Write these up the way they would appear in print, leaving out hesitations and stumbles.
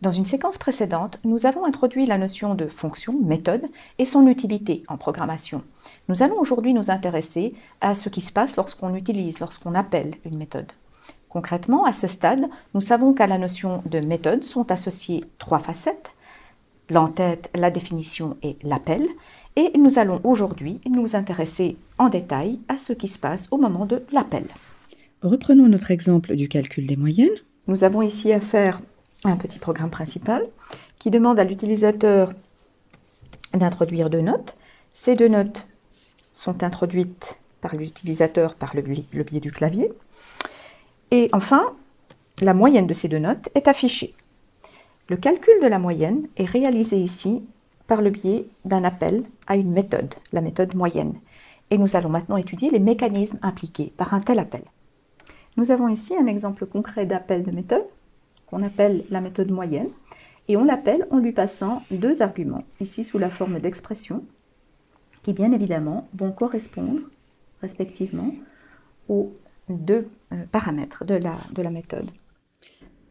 Dans une séquence précédente, nous avons introduit la notion de fonction, méthode, et son utilité en programmation. Nous allons aujourd'hui nous intéresser à ce qui se passe lorsqu'on utilise, lorsqu'on appelle une méthode. Concrètement, à ce stade, nous savons qu'à la notion de méthode sont associées trois facettes: l'entête, la définition et l'appel. Et nous allons aujourd'hui nous intéresser en détail à ce qui se passe au moment de l'appel. Reprenons notre exemple du calcul des moyennes. Nous avons ici affaire à un petit programme principal qui demande à l'utilisateur d'introduire deux notes. Ces deux notes sont introduites par l'utilisateur par le biais du clavier. Et enfin, la moyenne de ces deux notes est affichée. Le calcul de la moyenne est réalisé ici par le biais d'un appel à une méthode, la méthode moyenne. Et nous allons maintenant étudier les mécanismes impliqués par un tel appel. Nous avons ici un exemple concret d'appel de méthode qu'on appelle la méthode moyenne, et on l'appelle en lui passant deux arguments, ici sous la forme d'expressions, qui bien évidemment vont correspondre respectivement aux deux paramètres de la méthode.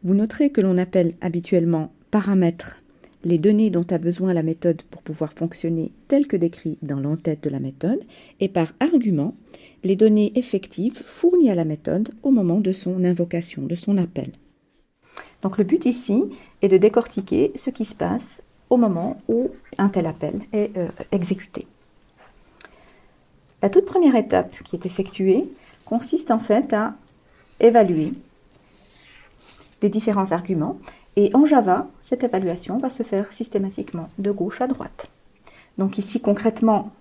Vous noterez que l'on appelle habituellement paramètres les données dont a besoin la méthode pour pouvoir fonctionner telles que décrit dans l'entête de la méthode, et par argument les données effectives fournies à la méthode au moment de son invocation, de son appel. Donc le but ici est de décortiquer ce qui se passe au moment où un tel appel est exécuté. La toute première étape qui est effectuée consiste en fait à évaluer les différents arguments, et en Java, cette évaluation va se faire systématiquement de gauche à droite. Donc ici concrètement,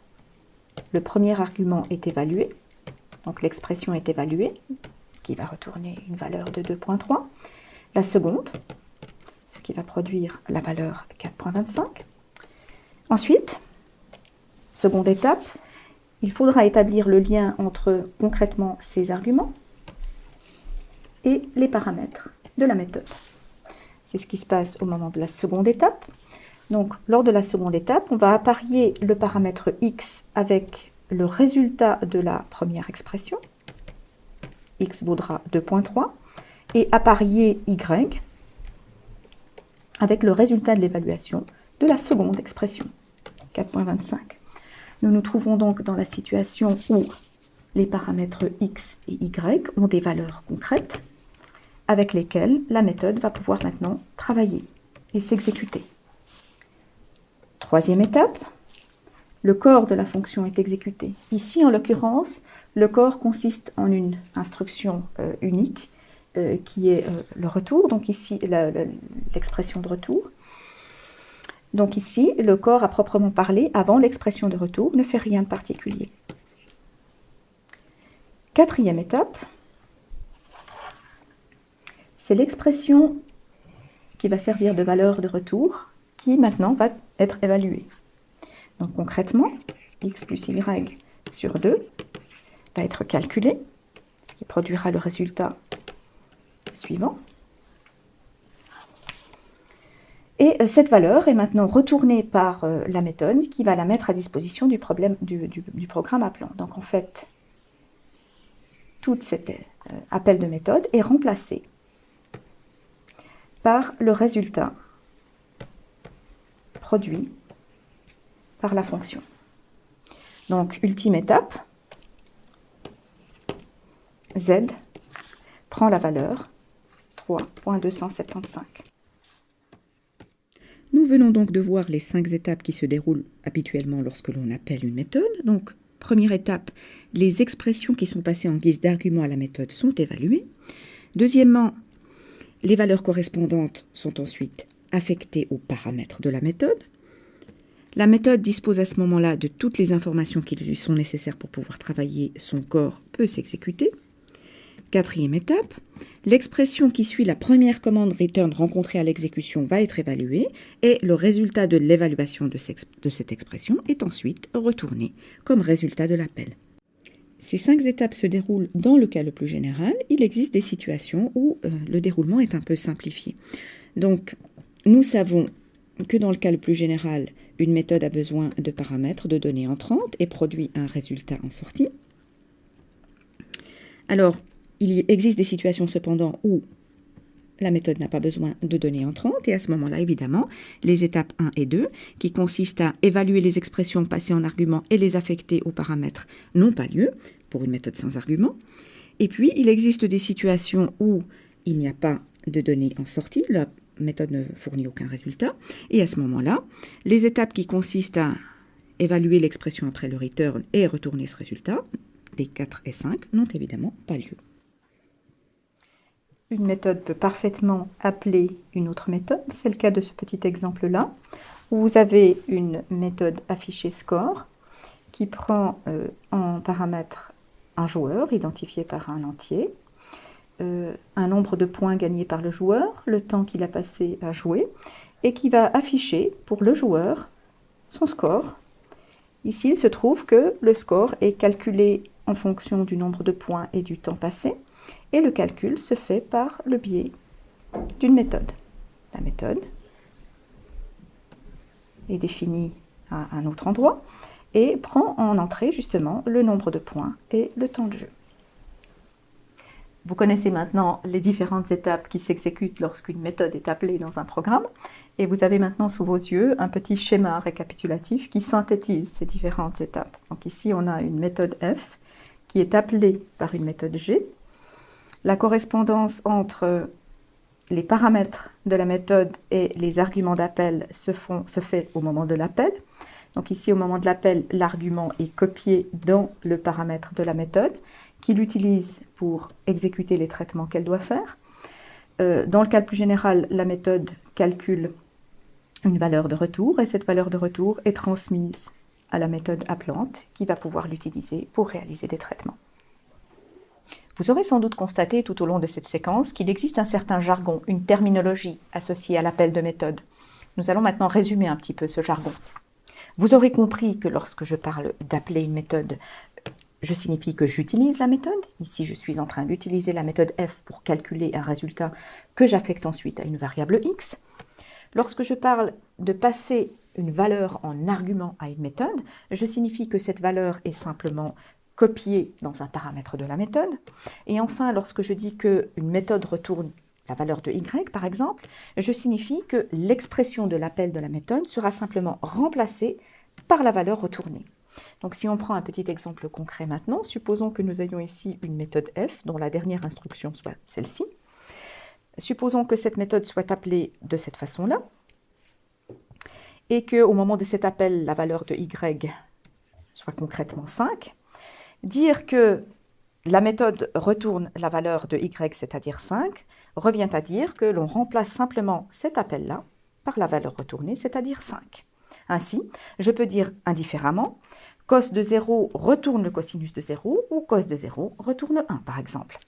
le premier argument est évalué, donc l'expression est évaluée, qui va retourner une valeur de 2.3. La seconde, ce qui va produire la valeur 4.25. Ensuite, seconde étape, il faudra établir le lien entre concrètement ces arguments et les paramètres de la méthode. C'est ce qui se passe au moment de la seconde étape. Donc, lors de la seconde étape, on va apparier le paramètre x avec le résultat de la première expression. X vaudra 2.3. Et apparier y avec le résultat de l'évaluation de la seconde expression, 4.25. Nous nous trouvons donc dans la situation où les paramètres x et y ont des valeurs concrètes avec lesquelles la méthode va pouvoir maintenant travailler et s'exécuter. Troisième étape, le corps de la fonction est exécuté. Ici, en l'occurrence, le corps consiste en une instruction unique qui est le retour, donc ici l'expression de retour. Donc ici, le corps à proprement parler, avant l'expression de retour, ne fait rien de particulier. Quatrième étape, c'est l'expression qui va servir de valeur de retour qui maintenant va être évaluée. Donc concrètement, x plus y sur 2 va être calculé, ce qui produira le résultat suivant. Et cette valeur est maintenant retournée par la méthode qui va la mettre à disposition du programme appelant. Donc en fait, tout cet appel de méthode est remplacé par le résultat produit par la fonction. Donc, ultime étape, z prend la valeur 3.275. Nous venons donc de voir les 5 étapes qui se déroulent habituellement lorsque l'on appelle une méthode. Donc, première étape, les expressions qui sont passées en guise d'argument à la méthode sont évaluées. Deuxièmement, les valeurs correspondantes sont ensuite affectées aux paramètres de la méthode. La méthode dispose à ce moment-là de toutes les informations qui lui sont nécessaires pour pouvoir travailler. Son corps peut s'exécuter. Quatrième étape, l'expression qui suit la première commande return rencontrée à l'exécution va être évaluée et le résultat de l'évaluation de cette expression est ensuite retourné comme résultat de l'appel. Ces 5 étapes se déroulent dans le cas le plus général. Il existe des situations où le déroulement est un peu simplifié. Donc, nous savons que dans le cas le plus général, une méthode a besoin de paramètres, de données entrantes et produit un résultat en sortie. Alors, il existe des situations cependant où la méthode n'a pas besoin de données entrantes et à ce moment-là, évidemment, les étapes 1 et 2, qui consistent à évaluer les expressions passées en argument et les affecter aux paramètres, n'ont pas lieu pour une méthode sans argument. Et puis, il existe des situations où il n'y a pas de données en sortie, la méthode ne fournit aucun résultat, et à ce moment-là, les étapes qui consistent à évaluer l'expression après le return et retourner ce résultat, les 4 et 5, n'ont évidemment pas lieu. Une méthode peut parfaitement appeler une autre méthode. C'est le cas de ce petit exemple-là, où vous avez une méthode affichée score qui prend en paramètre un joueur identifié par un entier, un nombre de points gagnés par le joueur, le temps qu'il a passé à jouer, et qui va afficher pour le joueur son score. Ici, il se trouve que le score est calculé en fonction du nombre de points et du temps passé, et le calcul se fait par le biais d'une méthode. La méthode est définie à un autre endroit et prend en entrée justement le nombre de points et le temps de jeu. Vous connaissez maintenant les différentes étapes qui s'exécutent lorsqu'une méthode est appelée dans un programme et vous avez maintenant sous vos yeux un petit schéma récapitulatif qui synthétise ces différentes étapes. Donc ici on a une méthode F qui est appelée par une méthode G. La correspondance entre les paramètres de la méthode et les arguments d'appel se fait au moment de l'appel. Donc ici, au moment de l'appel, l'argument est copié dans le paramètre de la méthode qui l'utilise pour exécuter les traitements qu'elle doit faire. Dans le cas le plus général, la méthode calcule une valeur de retour et cette valeur de retour est transmise à la méthode appelante qui va pouvoir l'utiliser pour réaliser des traitements. Vous aurez sans doute constaté tout au long de cette séquence qu'il existe un certain jargon, une terminologie associée à l'appel de méthode. Nous allons maintenant résumer un petit peu ce jargon. Vous aurez compris que lorsque je parle d'appeler une méthode, je signifie que j'utilise la méthode. Ici, je suis en train d'utiliser la méthode F pour calculer un résultat que j'affecte ensuite à une variable X. Lorsque je parle de passer une valeur en argument à une méthode, je signifie que cette valeur est simplement copiée dans un paramètre de la méthode. Et enfin, lorsque je dis qu'une méthode retourne la valeur de Y, par exemple, je signifie que l'expression de l'appel de la méthode sera simplement remplacée par la valeur retournée. Donc si on prend un petit exemple concret maintenant, supposons que nous ayons ici une méthode F dont la dernière instruction soit celle-ci. Supposons que cette méthode soit appelée de cette façon-là et qu'au moment de cet appel, la valeur de Y soit concrètement 5. Dire que la méthode retourne la valeur de Y, c'est-à-dire 5, revient à dire que l'on remplace simplement cet appel-là par la valeur retournée, c'est-à-dire 5. Ainsi, je peux dire indifféremment, cos de 0 retourne le cosinus de 0 ou cos de 0 retourne 1, par exemple.